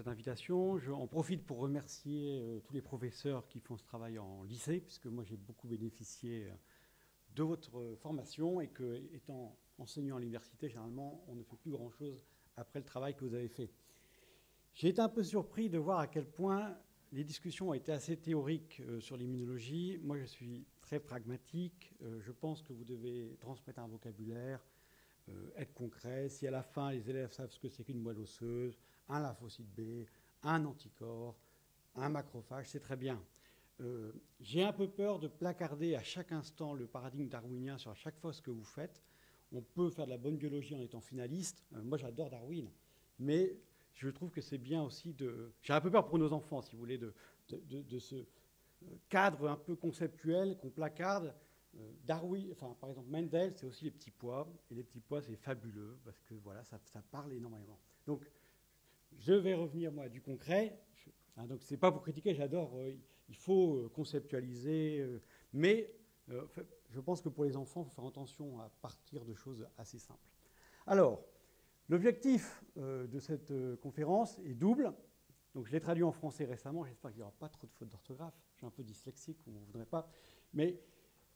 cette invitation. En profite pour remercier tous les professeurs qui font ce travail en lycée, puisque moi j'ai beaucoup bénéficié de votre formation et que, étant enseignant à l'université, généralement, on ne fait plus grand-chose après le travail que vous avez fait. J'ai été un peu surpris de voir à quel point les discussions ont été assez théoriques sur l'immunologie. Moi, je suis très pragmatique. Je pense que vous devez transmettre un vocabulaire, être concret. Si à la fin, les élèves savent ce que c'est qu'une moelle osseuse, un lymphocyte B, un anticorps, un macrophage, c'est très bien. J'ai un peu peur de placarder à chaque instant le paradigme darwinien sur à chaque fois ce que vous faites. On peut faire de la bonne biologie en étant finaliste. Moi, j'adore Darwin, mais je trouve que c'est bien aussi de... J'ai un peu peur pour nos enfants, si vous voulez, de ce cadre un peu conceptuel qu'on placarde. Darwin, enfin, par exemple, Mendel, c'est aussi les petits pois, et les petits pois, c'est fabuleux, parce que voilà, ça parle énormément. Donc, je vais revenir, moi, du concret. Donc, c'est pas pour critiquer, j'adore. Il faut conceptualiser, mais je pense que pour les enfants, il faut faire attention à partir de choses assez simples. Alors, l'objectif de cette conférence est double. Donc, je l'ai traduit en français récemment. J'espère qu'il n'y aura pas trop de fautes d'orthographe. Je suis un peu dyslexique, on ne voudrait pas. Mais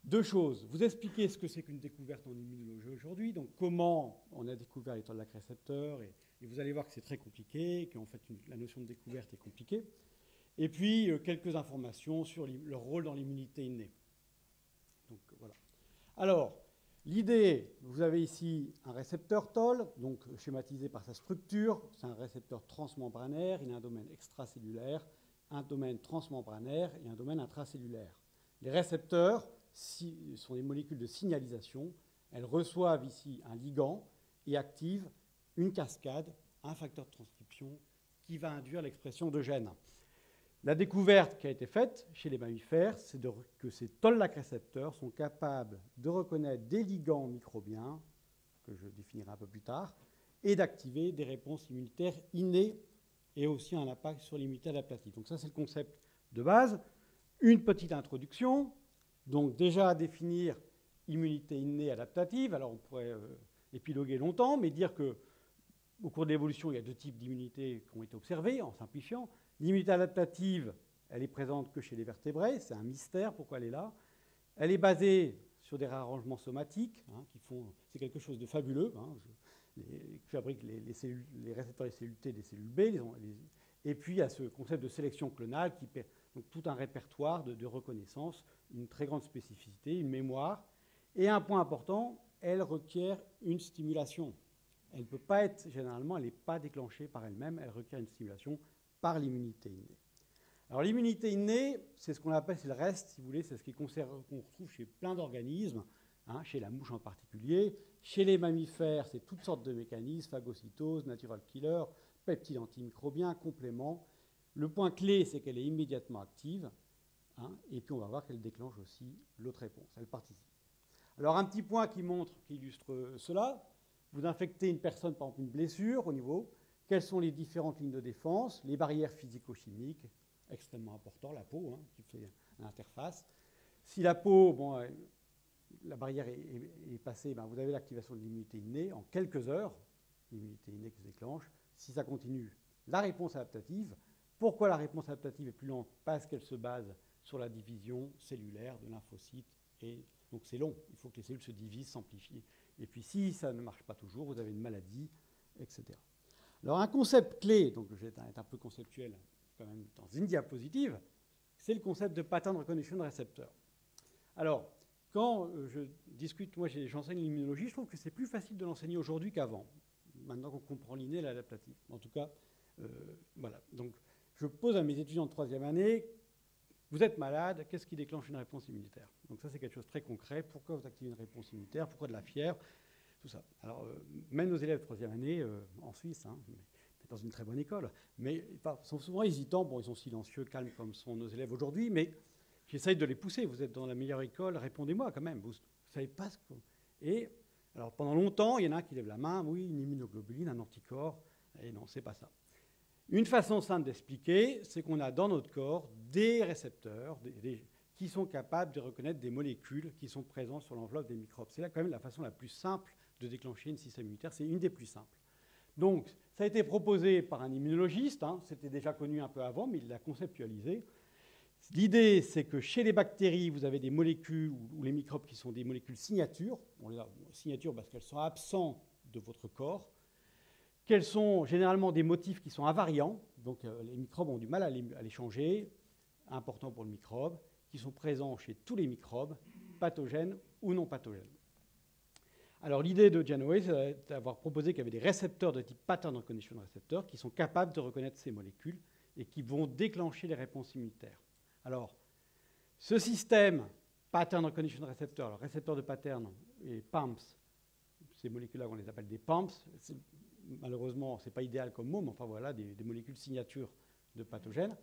deux choses. Vous expliquer ce que c'est qu'une découverte en immunologie aujourd'hui. Donc, comment on a découvert les toll-like récepteurs. Et vous allez voir que c'est très compliqué, qu'en fait, la notion de découverte est compliquée. Et puis, quelques informations sur leur rôle dans l'immunité innée. Donc, voilà. Alors, l'idée, vous avez ici un récepteur TOL, donc schématisé par sa structure. C'est un récepteur transmembranaire. Il a un domaine extracellulaire, un domaine transmembranaire et un domaine intracellulaire. Les récepteurs sont des molécules de signalisation. Elles reçoivent ici un ligand et activent une cascade, un facteur de transcription qui va induire l'expression de gènes. La découverte qui a été faite chez les mammifères, c'est que ces toll-like récepteurs sont capables de reconnaître des ligands microbiens, que je définirai un peu plus tard, et d'activer des réponses immunitaires innées et aussi un impact sur l'immunité adaptative. Donc ça, c'est le concept de base. Une petite introduction. Donc déjà, définir immunité innée adaptative. Alors on pourrait épiloguer longtemps, mais dire qu'au cours de l'évolution, il y a deux types d'immunité qui ont été observés, en simplifiant. L'immunité adaptative, elle est présente que chez les vertébrés, c'est un mystère pourquoi elle est là. Elle est basée sur des réarrangements somatiques, c'est quelque chose de fabuleux, qui fabriquent les récepteurs des cellules T, des cellules B, et puis il y a ce concept de sélection clonale qui permet donc tout un répertoire de reconnaissance, une très grande spécificité, une mémoire, et un point important, elle requiert une stimulation. Elle ne peut pas être, généralement, elle n'est pas déclenchée par elle-même, elle requiert une stimulation par l'immunité innée. Alors l'immunité innée, c'est ce qu'on appelle, c'est le reste, si vous voulez, c'est ce qu'on retrouve chez plein d'organismes, chez la mouche en particulier. Chez les mammifères, c'est toutes sortes de mécanismes, phagocytose, natural killer, peptides antimicrobiens, compléments. Le point clé, c'est qu'elle est immédiatement active, et puis on va voir qu'elle déclenche aussi l'autre réponse, elle participe. Alors un petit point qui illustre cela, vous infectez une personne, par exemple une blessure au niveau... Quelles sont les différentes lignes de défense? Les barrières physico-chimiques, extrêmement important, la peau, qui fait l'interface. Si la peau, la barrière est passée, vous avez l'activation de l'immunité innée en quelques heures, l'immunité innée qui se déclenche. Si ça continue, la réponse adaptative. Pourquoi la réponse adaptative est plus lente? Parce qu'elle se base sur la division cellulaire de lymphocytes. Et donc c'est long, il faut que les cellules se divisent, s'amplifient. Et puis si ça ne marche pas toujours, vous avez une maladie, etc. Alors un concept clé, donc je vais être un peu conceptuel quand même dans une diapositive, c'est le concept de pattern recognition receptor. Alors, quand je discute, moi j'enseigne l'immunologie, je trouve que c'est plus facile de l'enseigner aujourd'hui qu'avant, maintenant qu'on comprend l'inné et l'adaptatif. En tout cas, voilà. Donc je pose à mes étudiants de troisième année, vous êtes malade, qu'est-ce qui déclenche une réponse immunitaire? Donc ça c'est quelque chose de très concret, pourquoi vous activez une réponse immunitaire, pourquoi de la fièvre? Tout ça. Alors, même nos élèves de troisième année, en Suisse, dans une très bonne école, mais ils sont souvent hésitants. Bon, ils sont silencieux, calmes comme sont nos élèves aujourd'hui, mais j'essaye de les pousser. Vous êtes dans la meilleure école, répondez-moi quand même. Vous ne savez pas ce que... Et alors, pendant longtemps, il y en a qui lèvent la main. Oui, une immunoglobuline, un anticorps. Et non, c'est pas ça. Une façon simple d'expliquer, c'est qu'on a dans notre corps des récepteurs qui sont capables de reconnaître des molécules qui sont présentes sur l'enveloppe des microbes. C'est là quand même la façon la plus simple de déclencher une système immunitaire. C'est une des plus simples. Donc, Ça a été proposé par un immunologiste, hein, c'était déjà connu un peu avant, mais il l'a conceptualisé. L'idée, c'est que chez les bactéries, vous avez des molécules, ou les microbes qui sont des molécules signatures. On les a signatures parce qu'elles sont absentes de votre corps, qu'elles sont généralement des motifs qui sont invariants, donc les microbes ont du mal à les changer, important pour le microbe, qui sont présents chez tous les microbes, pathogènes ou non pathogènes. Alors l'idée de Janaway, c'est d'avoir proposé qu'il y avait des récepteurs de type pattern recognition receptor qui sont capables de reconnaître ces molécules et qui vont déclencher les réponses immunitaires. Alors, ce système pattern recognition receptor, alors récepteur de pattern et PAMPs, ces molécules-là, on les appelle des PAMPs. Malheureusement, ce n'est pas idéal comme mot, mais enfin voilà, des molécules signatures de pathogènes,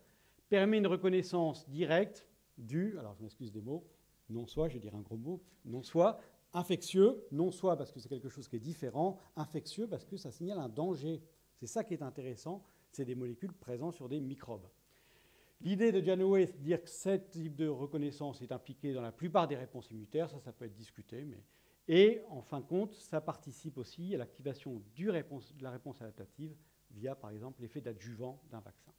permet une reconnaissance directe du, alors je m'excuse des mots, non soit, je vais dire un gros mot, non soit, infectieux, non soit parce que c'est quelque chose qui est différent, infectieux parce que ça signale un danger. C'est ça qui est intéressant, c'est des molécules présentes sur des microbes. L'idée de Janaway, c'est de dire que ce type de reconnaissance est impliqué dans la plupart des réponses immunitaires, ça peut être discuté, mais... Et en fin de compte, ça participe aussi à l'activation de la réponse adaptative via, par exemple, l'effet d'adjuvant d'un vaccin.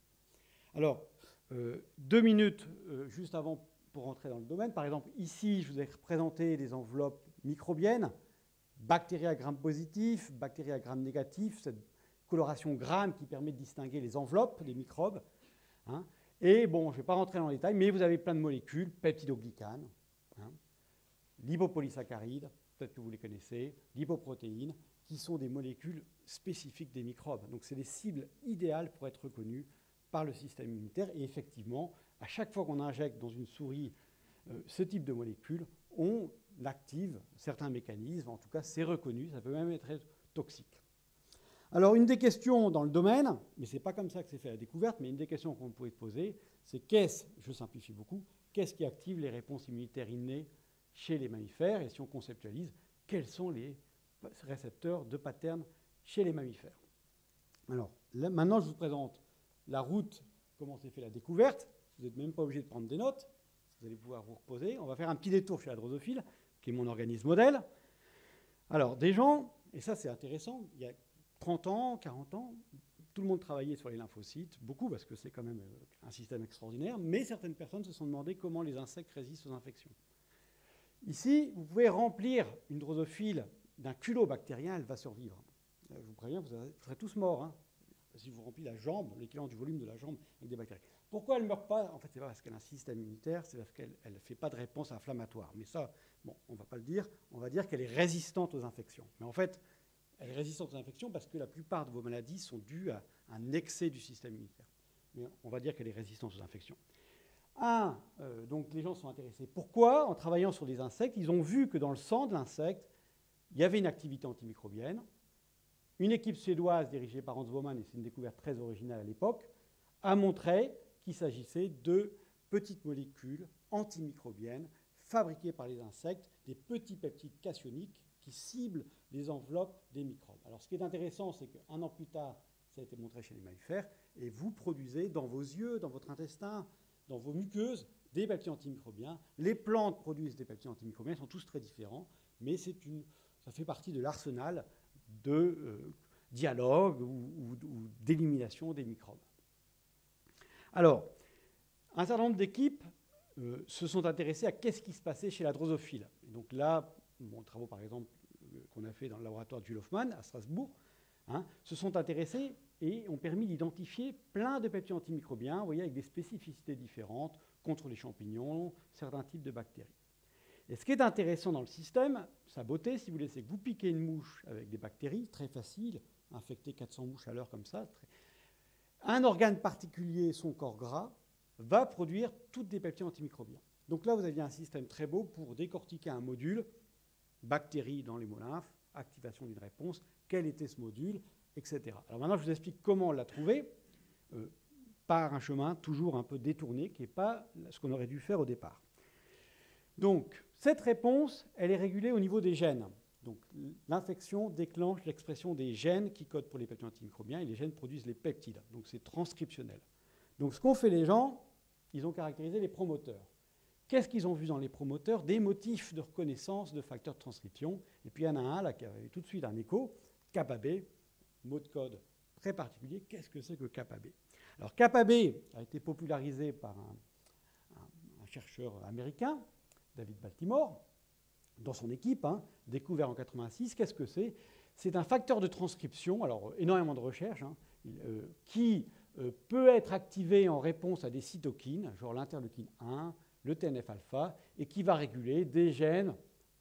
Alors, 2 minutes juste avant pour rentrer dans le domaine. Par exemple, ici, je vous ai présenté des enveloppes microbiennes, bactéries à gram positif, bactéries à gram négatif, cette coloration gramme qui permet de distinguer les enveloppes des microbes. Hein. Et bon, je ne vais pas rentrer dans les détails, mais vous avez plein de molécules, peptidoglycanes, hein, lipopolysaccharides, peut-être que vous les connaissez, lipoprotéines, qui sont des molécules spécifiques des microbes. Donc, c'est des cibles idéales pour être reconnues par le système immunitaire. Et effectivement, à chaque fois qu'on injecte dans une souris ce type de molécules, on active certains mécanismes. En tout cas, c'est reconnu. Ça peut même être toxique. Alors, une des questions dans le domaine, mais ce n'est pas comme ça que c'est fait la découverte, mais une des questions qu'on pouvait poser, c'est je simplifie beaucoup, qu'est-ce qui active les réponses immunitaires innées chez les mammifères, et si on conceptualise, quels sont les récepteurs de pattern chez les mammifères. Alors, là, maintenant, je vous présente la route, comment s'est fait la découverte. Vous n'êtes même pas obligé de prendre des notes, vous allez pouvoir vous reposer. On va faire un petit détour chez la drosophile, qui est mon organisme modèle. Alors, des gens, et ça c'est intéressant, il y a 30 ans, 40 ans, tout le monde travaillait sur les lymphocytes, beaucoup, parce que c'est quand même un système extraordinaire, mais certaines personnes se sont demandé comment les insectes résistent aux infections. Ici, vous pouvez remplir une drosophile d'un culot bactérien, elle va survivre. Je vous préviens, vous serez tous morts. Hein, si vous remplissez la jambe, l'équivalent du volume de la jambe avec des bactéries. Pourquoi elle ne meurt pas? En fait, ce n'est pas parce qu'elle a un système immunitaire, c'est parce qu'elle ne fait pas de réponse inflammatoire. Mais ça, bon, on ne va pas le dire. On va dire qu'elle est résistante aux infections. Mais en fait, elle est résistante aux infections parce que la plupart de vos maladies sont dues à un excès du système immunitaire. Mais on va dire qu'elle est résistante aux infections. Donc les gens sont intéressés. Pourquoi? En travaillant sur des insectes, ils ont vu que dans le sang de l'insecte, il y avait une activité antimicrobienne. Une équipe suédoise dirigée par Hans Baumann, et c'est une découverte très originale à l'époque, a montré qu'il s'agissait de petites molécules antimicrobiennes fabriquées par les insectes, des petits peptides cationiques qui ciblent les enveloppes des microbes. Alors ce qui est intéressant, c'est qu'un an plus tard, ça a été montré chez les mammifères, et vous produisez dans vos yeux, dans votre intestin, dans vos muqueuses, des peptides antimicrobiens. Les plantes produisent des peptides antimicrobiens, ils sont tous très différents, mais ça fait partie de l'arsenal de dialogue ou d'élimination des microbes. Alors, un certain nombre d'équipes se sont intéressées à qu'est-ce qui se passait chez la drosophile. Et donc là, travaux par exemple qu'on a fait dans le laboratoire de Jules Hoffmann à Strasbourg, se sont intéressés et ont permis d'identifier plein de peptides antimicrobiens, vous voyez, avec des spécificités différentes contre les champignons, certains types de bactéries. Et ce qui est intéressant dans le système, sa beauté, si vous voulez, c'est que vous piquez une mouche avec des bactéries, très facile, infecter 400 mouches à l'heure comme ça. Un organe particulier, son corps gras, va produire toutes des peptides antimicrobiens. Donc là, vous aviez un système très beau pour décortiquer un module, bactéries dans l'hémolymphe, activation d'une réponse, quel était ce module, etc. Alors maintenant, je vous explique comment on l'a trouvé, par un chemin toujours un peu détourné, qui n'est pas ce qu'on aurait dû faire au départ. Donc, cette réponse, elle est régulée au niveau des gènes. Donc, l'infection déclenche l'expression des gènes qui codent pour les peptides antimicrobiens, et les gènes produisent les peptides. Donc, c'est transcriptionnel. Donc, ce qu'ont fait les gens, ils ont caractérisé les promoteurs. Qu'est-ce qu'ils ont vu dans les promoteurs? Des motifs de reconnaissance de facteurs de transcription. Et puis, il y en a un là qui avait tout de suite un écho, kappa B, mot de code très particulier. Qu'est-ce que c'est que kappa B? Alors kappa B a été popularisé par un chercheur américain, David Baltimore, dans son équipe, découvert en 86. Qu'est-ce que c'est? C'est un facteur de transcription, alors énormément de recherches, qui peut être activé en réponse à des cytokines, genre l'interleukine 1, le TNF-alpha, et qui va réguler des gènes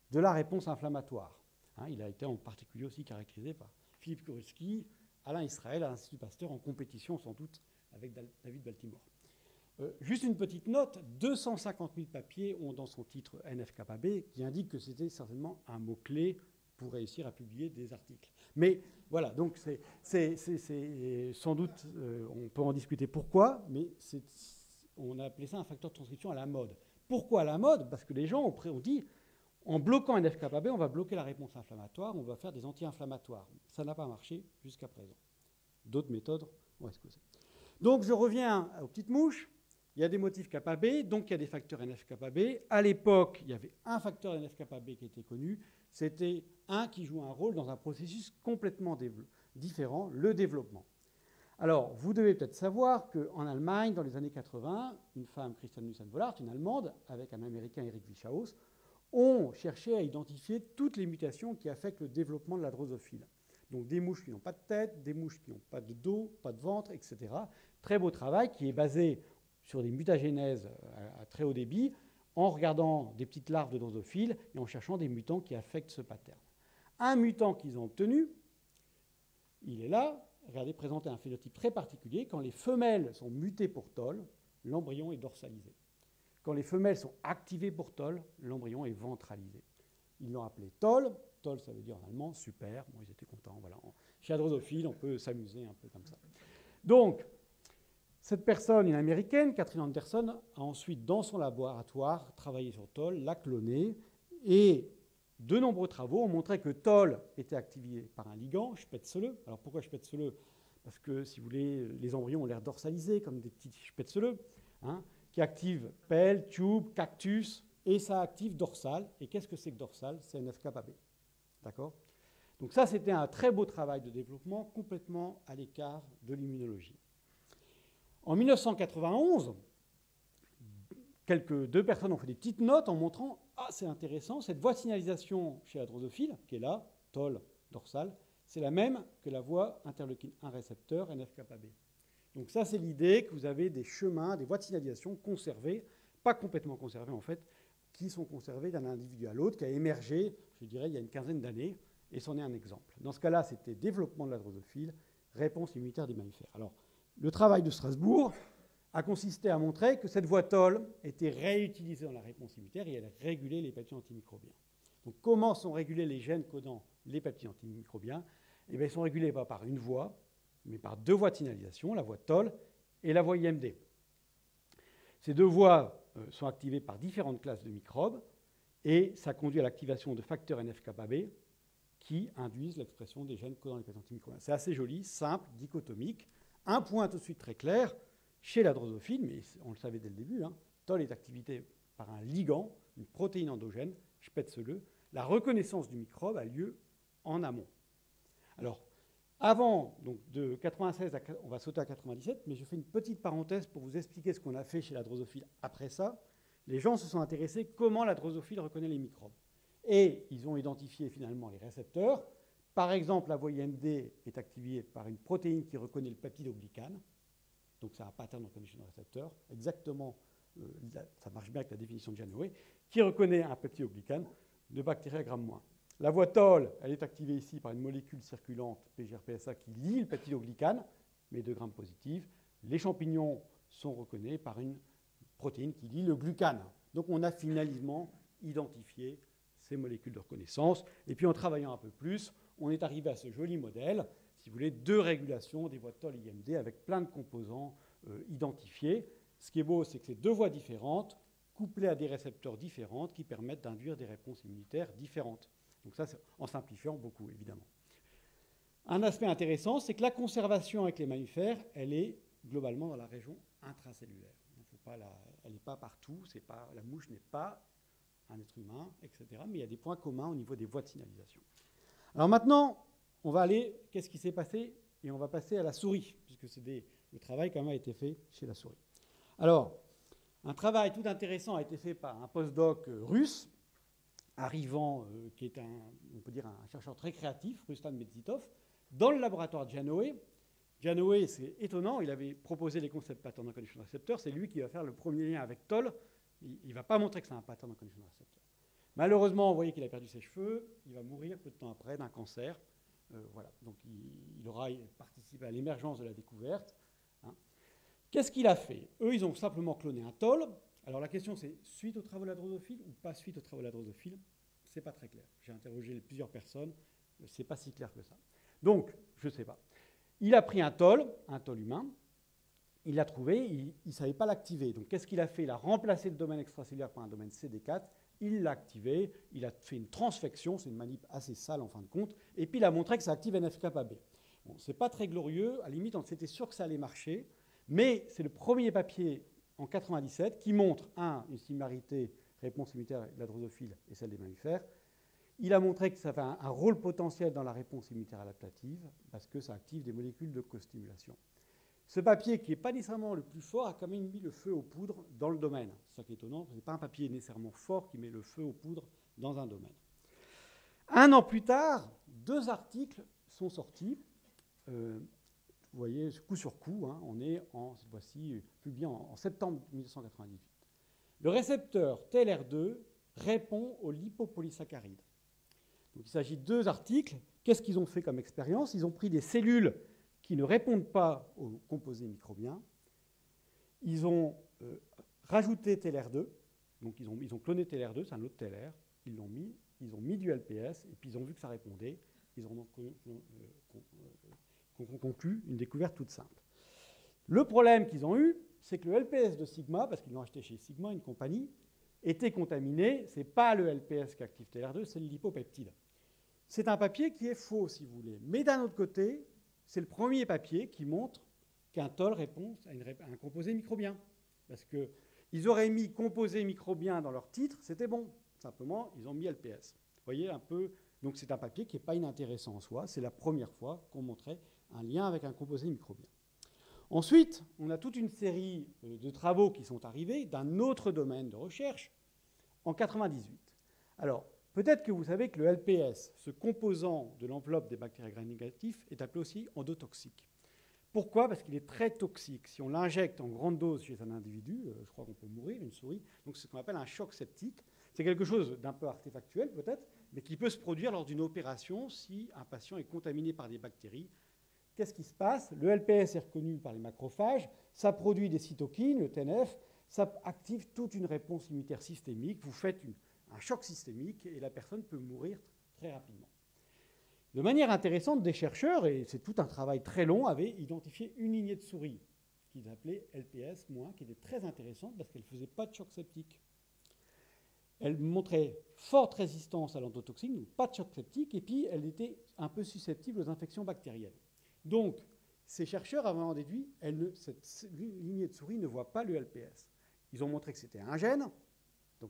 de la réponse inflammatoire. Il a été en particulier aussi caractérisé par Philippe Kuruski, Alain Israël à l'Institut Pasteur, en compétition sans doute avec David Baltimore. Juste une petite note, 250 000 papiers ont dans son titre NF-kappa B, qui indique que c'était certainement un mot-clé pour réussir à publier des articles. Mais voilà, donc c'est sans doute, on peut en discuter pourquoi, mais on a appelé ça un facteur de transcription à la mode. Pourquoi à la mode? Parce que les gens ont dit, en bloquant NF-kappa B, on va bloquer la réponse inflammatoire, on va faire des anti-inflammatoires. Ça n'a pas marché jusqu'à présent. D'autres méthodes vont exploser. Donc je reviens aux petites mouches. Il y a des motifs kappa B, donc il y a des facteurs NF-kappa B. À l'époque, il y avait un facteur NF-kappa B qui était connu. C'était un qui joue un rôle dans un processus complètement différent, le développement. Alors, vous devez peut-être savoir qu'en Allemagne, dans les années 80, une femme, Christiane Nussen-Vollard, une Allemande, avec un Américain, Eric Wichaus, ont cherché à identifier toutes les mutations qui affectent le développement de la drosophile. Donc des mouches qui n'ont pas de tête, des mouches qui n'ont pas de dos, pas de ventre, etc. Très beau travail qui est basé sur des mutagénèses à très haut débit, en regardant des petites larves de drosophiles et en cherchant des mutants qui affectent ce pattern. Un mutant qu'ils ont obtenu, il est là, regardez, présenter un phénotype très particulier. Quand les femelles sont mutées pour TOL, l'embryon est dorsalisé. Quand les femelles sont activées pour TOL, l'embryon est ventralisé. Ils l'ont appelé TOL. TOL, ça veut dire en allemand super. Bon, ils étaient contents. Voilà. Chez la drosophile, on peut s'amuser un peu comme ça. Donc, cette personne, une américaine, Catherine Anderson, a ensuite, dans son laboratoire, travaillé sur TOL, l'a cloné, et de nombreux travaux ont montré que TOL était activé par un ligand, spätzle. Alors pourquoi spätzle? Parce que, si vous voulez, les embryons ont l'air dorsalisés, comme des petits spätzle, qui active pelle, tube, cactus, et ça active dorsal. Et qu'est-ce que c'est que dorsal? C'est NF-kappa B. D'accord? Donc ça, c'était un très beau travail de développement, complètement à l'écart de l'immunologie. En 1991, deux personnes ont fait des petites notes en montrant « Ah, c'est intéressant, cette voie de signalisation chez la drosophile, qui est là, TOL, dorsal, c'est la même que la voie interleukine 1 récepteur, NF-kappa B. » Donc ça, c'est l'idée que vous avez des chemins, des voies de signalisation conservées, pas complètement conservées en fait, qui sont conservées d'un individu à l'autre, qui a émergé, je dirais, il y a une quinzaine d'années, et c'en est un exemple. Dans ce cas-là, c'était développement de la drosophile, réponse immunitaire des mammifères. Alors, le travail de Strasbourg a consisté à montrer que cette voie TOL était réutilisée dans la réponse immunitaire et elle régulait les peptides antimicrobiens. Donc, comment sont régulés les gènes codant les peptides antimicrobiens? Eh bien, ils sont régulés pas par une voie, mais par deux voies de signalisation, la voie TOL et la voie IMD. Ces deux voies sont activées par différentes classes de microbes et ça conduit à l'activation de facteurs NF-kappa B qui induisent l'expression des gènes codant les peptides antimicrobiens. C'est assez joli, simple, dichotomique. Un point tout de suite très clair, chez la drosophile, mais on le savait dès le début, TOL est activé par un ligand, une protéine endogène, spätzle. La reconnaissance du microbe a lieu en amont. Alors, avant, donc de 96 à, on va sauter à 97, mais je fais une petite parenthèse pour vous expliquer ce qu'on a fait chez la drosophile après ça. Les gens se sont intéressés comment la drosophile reconnaît les microbes. Et ils ont identifié finalement les récepteurs. Par exemple, la voie IMD est activée par une protéine qui reconnaît le peptidoglycane. Donc c'est un pattern recognition récepteur, exactement, ça marche bien avec la définition de Janoé, qui reconnaît un peptidoglycane de bactéries à gramme moins. La voie TOL, elle est activée ici par une molécule circulante, PGR-PSA, qui lie le peptidoglycane, mais de gramme positive. Les champignons sont reconnus par une protéine qui lie le glucane. Donc on a finalement identifié ces molécules de reconnaissance. Et puis en travaillant un peu plus, on est arrivé à ce joli modèle, si vous voulez, de régulation des voies TOL et IMD avec plein de composants identifiés. Ce qui est beau, c'est que c'est deux voies différentes, couplées à des récepteurs différents, qui permettent d'induire des réponses immunitaires différentes. Donc ça, c'est en simplifiant beaucoup, évidemment. Un aspect intéressant, c'est que la conservation avec les mammifères, elle est globalement dans la région intracellulaire. Elle n'est pas partout, la mouche n'est pas un être humain, etc. Mais il y a des points communs au niveau des voies de signalisation. Alors maintenant, on va aller, qu'est-ce qui s'est passé et on va passer à la souris, puisque le travail quand même a été fait chez la souris. Alors, un travail tout intéressant a été fait par un postdoc russe, arrivant, qui est on peut dire un chercheur très créatif, Ruslan Medzitov, dans le laboratoire de Janoé. Janoé, c'est étonnant, il avait proposé les concepts pattern condition receptor, c'est lui qui va faire le premier lien avec Toll. Il ne va pas montrer que c'est un pattern condition receptor. Malheureusement, vous voyez qu'il a perdu ses cheveux, il va mourir peu de temps après d'un cancer. Voilà. Donc il aura participé à l'émergence de la découverte. Hein. Qu'est-ce qu'il a fait? Eux, ils ont simplement cloné un Toll. Alors la question, c'est suite aux travaux de la drosophile ou pas suite aux travaux de la drosophile? C'est pas très clair. J'ai interrogé plusieurs personnes, c'est pas si clair que ça. Donc, je ne sais pas. Il a pris un Toll humain, il l'a trouvé, il ne savait pas l'activer. Donc qu'est-ce qu'il a fait? Il a remplacé le domaine extracellulaire par un domaine CD4, il l'a activé, il a fait une transfection, c'est une manip assez sale en fin de compte, et puis il a montré que ça active NF-κB. Bon, ce n'est pas très glorieux, à la limite on s'était sûr que ça allait marcher, mais c'est le premier papier en 97 qui montre, une similarité réponse immunitaire de la drosophile et celle des mammifères. Il a montré que ça avait un rôle potentiel dans la réponse immunitaire adaptative parce que ça active des molécules de costimulation. Ce papier, qui n'est pas nécessairement le plus fort, a quand même mis le feu aux poudres dans le domaine. C'est ça qui est étonnant, ce n'est pas un papier nécessairement fort qui met le feu aux poudres dans un domaine. Un an plus tard, 2 articles sont sortis. Vous voyez, coup sur coup, hein, on est cette fois-ci publié en septembre 1998. Le récepteur TLR2 répond aux lipopolysaccharides. Donc, il s'agit de 2 articles. Qu'est-ce qu'ils ont fait comme expérience? Ils ont pris des cellules qui ne répondent pas aux composés microbiens. Ils ont rajouté TLR2. Donc, ils ont cloné TLR2, c'est un autre TLR. Ils ont mis du LPS, et puis ils ont vu que ça répondait. Ils ont donc conclu une découverte toute simple. Le problème qu'ils ont eu, c'est que le LPS de Sigma, parce qu'ils l'ont acheté chez Sigma, une compagnie, était contaminé. Ce n'est pas le LPS qui active TLR2, c'est le lipopeptide. C'est un papier qui est faux, si vous voulez. Mais d'un autre côté, c'est le premier papier qui montre qu'un Toll répond à un composé microbien. Parce qu'ils auraient mis composé microbien dans leur titre, c'était bon. Simplement, ils ont mis LPS. Vous voyez un peu. Donc c'est un papier qui n'est pas inintéressant en soi. C'est la première fois qu'on montrait un lien avec un composé microbien. Ensuite, on a toute une série de travaux qui sont arrivés d'un autre domaine de recherche en 1998. Alors, peut-être que vous savez que le LPS, ce composant de l'enveloppe des bactéries gram-négatifs, est appelé aussi endotoxique. Pourquoi? Parce qu'il est très toxique. Si on l'injecte en grande dose chez un individu, je crois qu'on peut mourir, une souris, donc c'est ce qu'on appelle un choc septique. C'est quelque chose d'un peu artefactuel peut-être, mais qui peut se produire lors d'une opération si un patient est contaminé par des bactéries. Qu'est-ce qui se passe? Le LPS est reconnu par les macrophages, ça produit des cytokines, le TNF, ça active toute une réponse immunitaire systémique. Vous faites un choc systémique et la personne peut mourir très rapidement. De manière intéressante, des chercheurs, et c'est tout un travail très long, avaient identifié une lignée de souris qu'ils appelaient LPS-, qui était très intéressante parce qu'elle ne faisait pas de choc septique. Elle montrait forte résistance à l'endotoxine, donc pas de choc septique, et puis elle était un peu susceptible aux infections bactériennes. Donc, ces chercheurs avaient déduit cette lignée de souris ne voit pas le LPS. Ils ont montré que c'était un gène, donc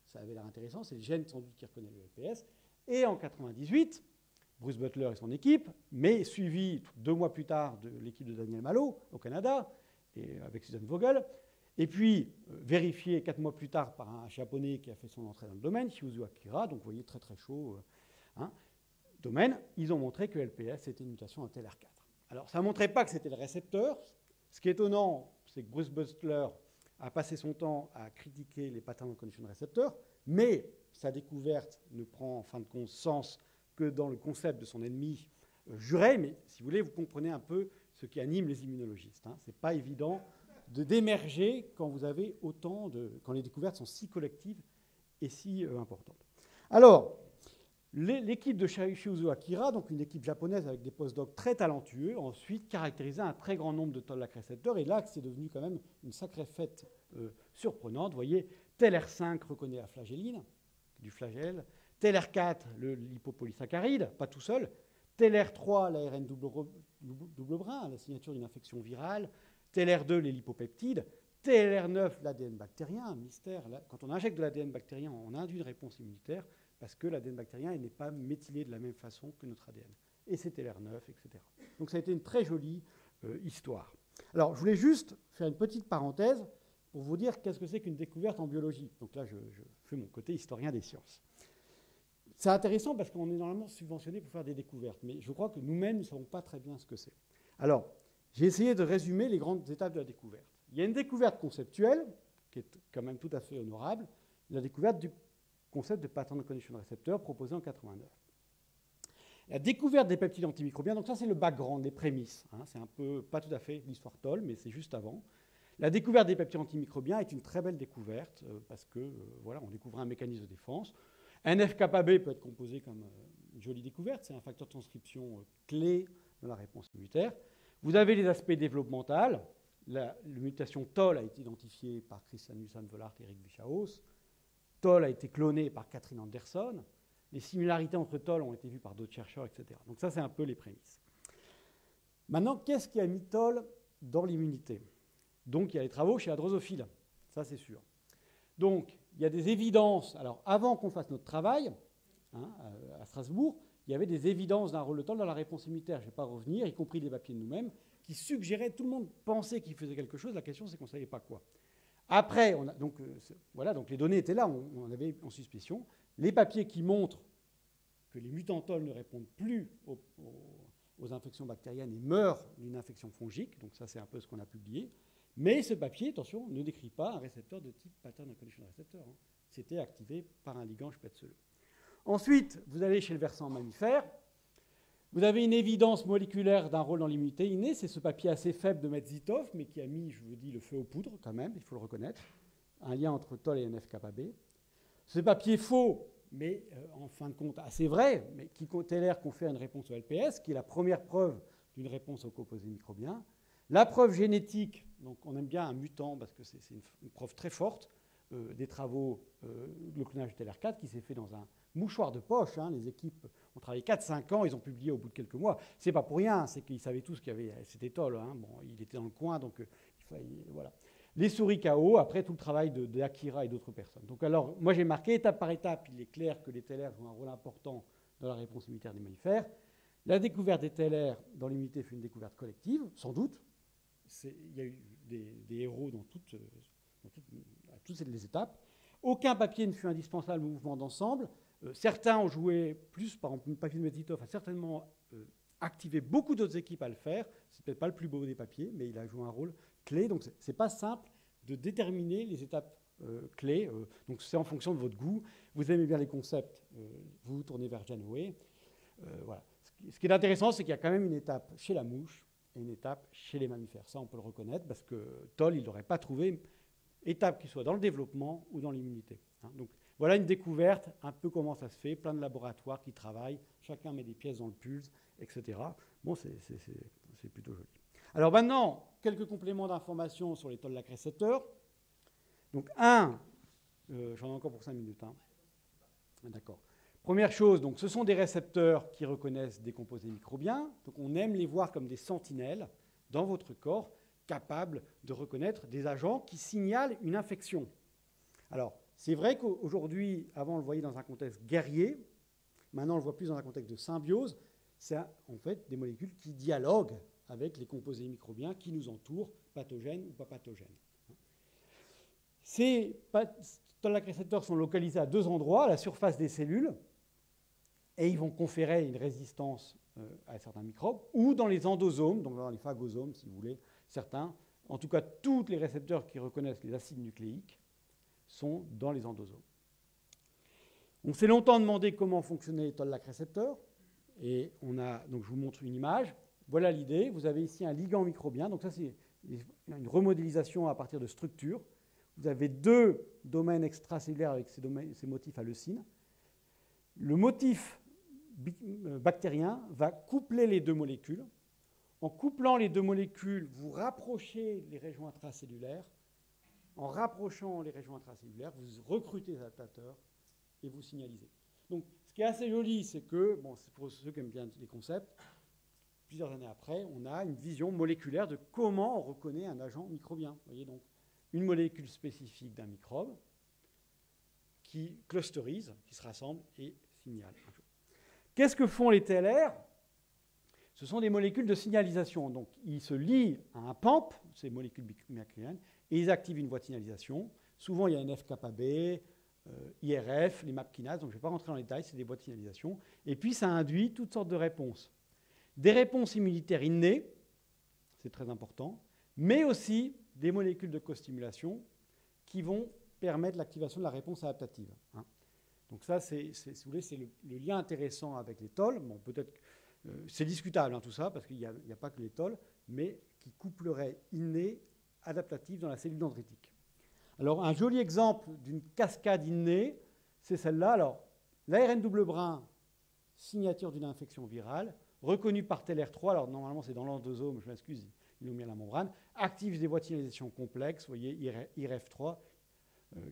ça avait l'air intéressant, c'est le gène sans doute qui reconnaît le LPS. Et en 1998, Bruce Butler et son équipe, mais suivi 2 mois plus tard de l'équipe de Daniel Malo au Canada, et avec Susan Vogel, et puis vérifié 4 mois plus tard par un japonais qui a fait son entrée dans le domaine, Shiuzu Akira, donc vous voyez très très chaud, domaine, ils ont montré que LPS était une mutation en TLR4. Alors ça ne montrait pas que c'était le récepteur. Ce qui est étonnant, c'est que Bruce Butler a passé son temps à critiquer les pattern condition receptor, mais sa découverte ne prend en fin de compte sens que dans le concept de son ennemi juré, mais si vous voulez, vous comprenez un peu ce qui anime les immunologistes. Ce n'est pas évident d'émerger quand vous avez quand les découvertes sont si collectives et si importantes. Alors, l'équipe de Shiuzu Akira, donc une équipe japonaise avec des postdocs très talentueux, a ensuite caractérisé un très grand nombre de Toll-like récepteurs, et là, c'est devenu quand même une sacrée fête surprenante. Vous voyez, TLR5 reconnaît la flagelline, du flagelle, TLR4, le lipopolysaccharide, pas tout seul, TLR3, l'ARN double brin, la signature d'une infection virale, TLR2, les lipopeptides, TLR9, l'ADN bactérien, un mystère. Quand on injecte de l'ADN bactérien, on induit une réponse immunitaire parce que l'ADN bactérien n'est pas méthylé de la même façon que notre ADN. Et c'est TLR9, etc. Donc ça a été une très jolie histoire. Alors, je voulais juste faire une petite parenthèse pour vous dire qu'est-ce que c'est qu'une découverte en biologie. Donc là, je fais mon côté historien des sciences. C'est intéressant parce qu'on est normalement subventionné pour faire des découvertes, mais je crois que nous-mêmes ne savons pas très bien ce que c'est. Alors, j'ai essayé de résumer les grandes étapes de la découverte. Il y a une découverte conceptuelle, qui est quand même tout à fait honorable, la découverte du concept de pattern recognition receptor proposé en 89. La découverte des peptides antimicrobiens, donc ça c'est le background, les prémices. Hein, c'est un peu, pas tout à fait l'histoire Toll, mais c'est juste avant. La découverte des peptides antimicrobiens est une très belle découverte parce que voilà, on découvre un mécanisme de défense. NF-kappa B peut être composé comme une jolie découverte, c'est un facteur de transcription clé dans la réponse immunitaire. Vous avez les aspects développementaux. La mutation Toll a été identifiée par Christian Nussan-Vollard et Eric Wichaus. Toll a été cloné par Catherine Anderson. Les similarités entre Toll ont été vues par d'autres chercheurs, etc. Donc ça, c'est un peu les prémices. Maintenant, qu'est-ce qui a mis Toll dans l'immunité? Donc, il y a les travaux chez la drosophile, ça c'est sûr. Donc, il y a des évidences. Alors, avant qu'on fasse notre travail, hein, à Strasbourg, il y avait des évidences d'un rôle de Toll dans la réponse immunitaire. Je ne vais pas revenir, y compris des papiers de nous-mêmes, qui suggéraient, tout le monde pensait qu'il faisait quelque chose. La question, c'est qu'on ne savait pas quoi. Après, voilà, donc les données étaient là, on avait en suspicion. Les papiers qui montrent que les mutants Toll ne répondent plus aux infections bactériennes et meurent d'une infection fongique, donc ça c'est un peu ce qu'on a publié. Mais ce papier, attention, ne décrit pas un récepteur de type pattern recognition receptor. Hein. C'était activé par un ligand spätzle. Ensuite, vous allez chez le versant mammifère. Vous avez une évidence moléculaire d'un rôle dans l'immunité innée. C'est ce papier assez faible de Metzitov, mais qui a mis, je vous dis, le feu aux poudres quand même, il faut le reconnaître. Un lien entre Toll et NF-kappa B. Ce papier faux, mais en fin de compte assez vrai, mais qui tolère qu'on fait une réponse au LPS, qui est la première preuve d'une réponse au composé microbien. La preuve génétique, donc on aime bien un mutant parce que c'est une preuve très forte, des travaux le clonage de TLR4 qui s'est fait dans un mouchoir de poche. Hein, les équipes ont travaillé 4-5 ans, ils ont publié au bout de quelques mois. C'est pas pour rien, c'est qu'ils savaient tous qu'il y avait, c'était Toll. Hein, bon, il était dans le coin, donc il fallait, voilà. Les souris KO, après tout le travail d'Akira et d'autres personnes. Donc alors, moi j'ai marqué étape par étape, il est clair que les TLR jouent un rôle important dans la réponse immunitaire des mammifères. La découverte des TLR dans l'immunité fut une découverte collective, sans doute. Il y a eu des héros à toutes les étapes. Aucun papier ne fut indispensable au mouvement d'ensemble. Certains ont joué plus, par exemple, le papier de Metzitov a certainement activé beaucoup d'autres équipes à le faire. C'est peut-être pas le plus beau des papiers, mais il a joué un rôle clé. Donc c'est pas simple de déterminer les étapes clés. Donc c'est en fonction de votre goût. Vous aimez bien les concepts, vous vous tournez vers Janeway. Voilà. Ce qui est intéressant, c'est qu'il y a quand même une étape chez la mouche et une étape chez les mammifères. Ça, on peut le reconnaître parce que Toll, il n'aurait pas trouvé étape qui soit dans le développement ou dans l'immunité. Hein. Donc voilà une découverte, un peu comment ça se fait, plein de laboratoires qui travaillent, chacun met des pièces dans le pulse, etc. Bon, c'est plutôt joli. Alors maintenant, quelques compléments d'information sur les Toll-like récepteurs. Donc j'en ai encore pour 5 minutes. Hein. D'accord. Première chose, donc, ce sont des récepteurs qui reconnaissent des composés microbiens. Donc on aime les voir comme des sentinelles dans votre corps, capables de reconnaître des agents qui signalent une infection. Alors, c'est vrai qu'aujourd'hui, avant on le voyait dans un contexte guerrier, maintenant on le voit plus dans un contexte de symbiose. C'est en fait des molécules qui dialoguent avec les composés microbiens qui nous entourent, pathogènes ou pas pathogènes. Ces Toll-like récepteurs sont localisés à 2 endroits, à la surface des cellules, et ils vont conférer une résistance à certains microbes, ou dans les endosomes, donc dans les phagosomes, si vous voulez, certains. En tout cas, tous les récepteurs qui reconnaissent les acides nucléiques sont dans les endosomes. On s'est longtemps demandé comment fonctionnaient les Toll-like récepteurs, et donc je vous montre une image. Voilà l'idée. Vous avez ici un ligand microbien, donc ça c'est une remodélisation à partir de structures. Vous avez 2 domaines extracellulaires avec ces motifs à leucine. Le motif bactérien va coupler les 2 molécules. En couplant les 2 molécules, vous rapprochez les régions intracellulaires. En rapprochant les régions intracellulaires, vous recrutez les adaptateurs et vous signalisez. Donc, ce qui est assez joli, c'est que, bon, c'est pour ceux qui aiment bien les concepts, plusieurs années après, on a une vision moléculaire de comment on reconnaît un agent microbien. Vous voyez, donc, une molécule spécifique d'un microbe qui clusterise, qui se rassemble et signale. Qu'est-ce que font les TLR? ce sont des molécules de signalisation. Donc, ils se lient à un PAMP, ces molécules bicliniennes, et ils activent une voie de signalisation. Souvent, il y a un FKB, IRF, les MAP kinases, donc je ne vais pas rentrer dans les détails, c'est des voies de signalisation. Et puis, ça induit toutes sortes de réponses. Des réponses immunitaires innées, c'est très important, mais aussi des molécules de costimulation qui vont permettre l'activation de la réponse adaptative. Hein. Donc ça, si vous voulez, c'est le lien intéressant avec les tolls. Bon, peut-être, c'est discutable hein, tout ça, parce qu'il n'y a pas que les tolls, mais qui couplerait inné adaptative dans la cellule dendritique. Alors, un joli exemple d'une cascade innée, c'est celle-là. Alors, l'ARN double brin, signature d'une infection virale, reconnue par TLR3, alors normalement c'est dans l'endosome, je m'excuse, ils l'ont mis à la membrane, active des voies de signalisation complexes, vous voyez, IRF3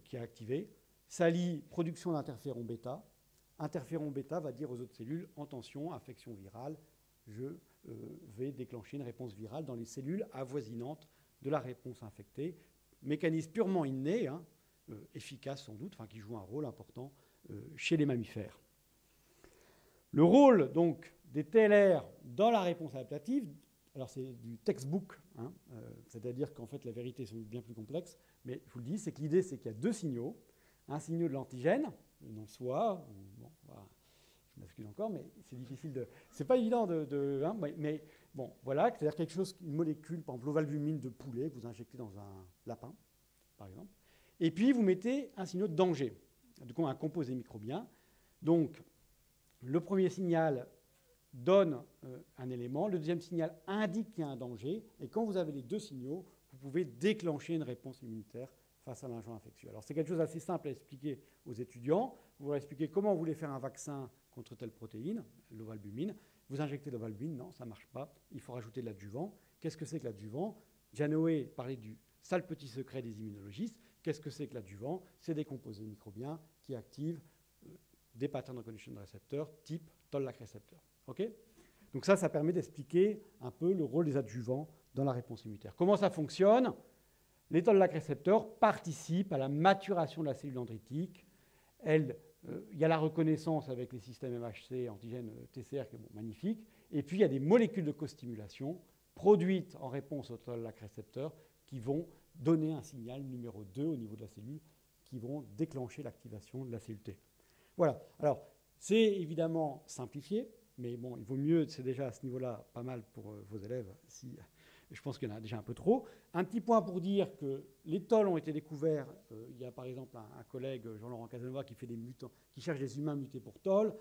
qui est activé, s'allie production d'interféron bêta. Interféron bêta va dire aux autres cellules, attention, infection virale, je vais déclencher une réponse virale dans les cellules avoisinantes de la réponse infectée. Mécanisme purement inné, hein, efficace sans doute, enfin, qui joue un rôle important chez les mammifères. Le rôle donc des TLR dans la réponse adaptative, alors c'est du textbook, hein, c'est-à-dire qu'en fait la vérité sont bien plus complexes, mais je vous le dis, c'est que l'idée c'est qu'il y a deux signaux, un signal de l'antigène, non soit, bon, voilà, je m'excuse encore, mais c'est difficile de, c'est pas évident hein, mais bon, voilà, c'est-à-dire quelque chose, une molécule, par exemple l'ovalbumine de poulet que vous injectez dans un lapin, par exemple, et puis vous mettez un signal de danger, donc un composé microbien. Donc le premier signal donne un élément, le deuxième signal indique qu'il y a un danger, et quand vous avez les deux signaux, vous pouvez déclencher une réponse immunitaire face à l'agent infectieux. Alors c'est quelque chose d'assez simple à expliquer aux étudiants. Vous leur expliquez comment vous voulez faire un vaccin contre telle protéine, l'ovalbumine. Vous injectez l'ovalbumine, non, ça ne marche pas. Il faut rajouter de l'adjuvant. Qu'est-ce que c'est que l'adjuvant? Janoé parlait du sale petit secret des immunologistes. Qu'est-ce que c'est que l'adjuvant? C'est des composés microbiens qui activent des pattern recognition récepteurs type toll-like récepteur. Okay, donc ça permet d'expliquer un peu le rôle des adjuvants dans la réponse immunitaire. Comment ça fonctionne? Les toll-like récepteurs participent à la maturation de la cellule dendritique. Il y a la reconnaissance avec les systèmes MHC, antigènes TCR, qui est bon, magnifique. Et puis, il y a des molécules de costimulation produites en réponse aux toll-like récepteurs qui vont donner un signal numéro 2 au niveau de la cellule, qui vont déclencher l'activation de la cellule T. Voilà. Alors, c'est évidemment simplifié, mais bon, il vaut mieux, c'est déjà à ce niveau-là pas mal pour vos élèves, si... Je pense qu'il y en a déjà un peu trop. Un petit point pour dire que les tolls ont été découverts. Il y a par exemple un collègue, Jean-Laurent Casanova, qui fait des mutants, qui cherche des humains mutés pour tolls.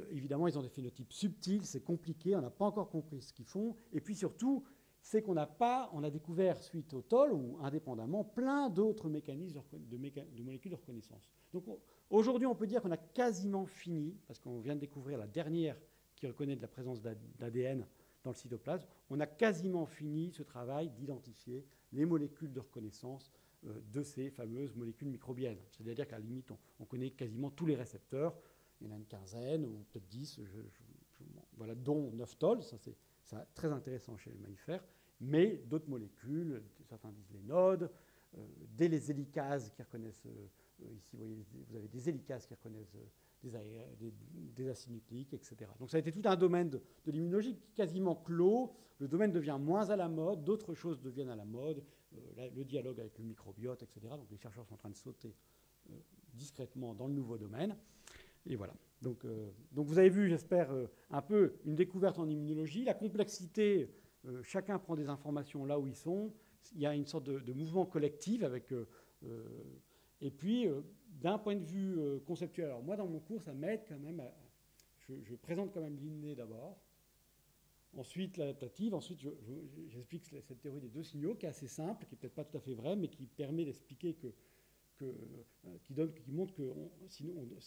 Évidemment, ils ont des phénotypes subtils, c'est compliqué, on n'a pas encore compris ce qu'ils font. Et puis surtout, c'est qu'on a découvert, suite au toll, ou indépendamment, plein d'autres mécanismes de molécules de reconnaissance. Donc aujourd'hui, on peut dire qu'on a quasiment fini, parce qu'on vient de découvrir la dernière qui reconnaît de la présence d'ADN dans le cytoplasme, on a quasiment fini ce travail d'identifier les molécules de reconnaissance de ces fameuses molécules microbiennes. C'est-à-dire qu'à la limite, on connaît quasiment tous les récepteurs. Il y en a une quinzaine, ou peut-être 10, voilà, dont 9 tolls. Ça, c'est très intéressant chez les mammifères. Mais d'autres molécules, certains disent les nodes, des hélicases qui reconnaissent... ici, vous avez des hélicases qui reconnaissent... des acides nucléiques, etc. Donc ça a été tout un domaine de l'immunologie quasiment clos. Le domaine devient moins à la mode, d'autres choses deviennent à la mode, le dialogue avec le microbiote, etc. Donc les chercheurs sont en train de sauter discrètement dans le nouveau domaine. Et voilà. Donc vous avez vu, j'espère, un peu une découverte en immunologie. La complexité, chacun prend des informations là où ils sont. Il y a une sorte de mouvement collectif avec... et puis, d'un point de vue conceptuel, alors moi, dans mon cours, ça m'aide quand même. Je présente quand même l'inné d'abord, ensuite l'adaptative, ensuite j'explique cette théorie des deux signaux qui est assez simple, qui n'est peut-être pas tout à fait vraie, mais qui permet d'expliquer qui montre qu'il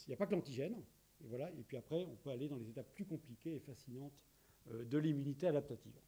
n'y a pas que l'antigène. Et voilà. Et puis après, on peut aller dans les étapes plus compliquées et fascinantes de l'immunité adaptative.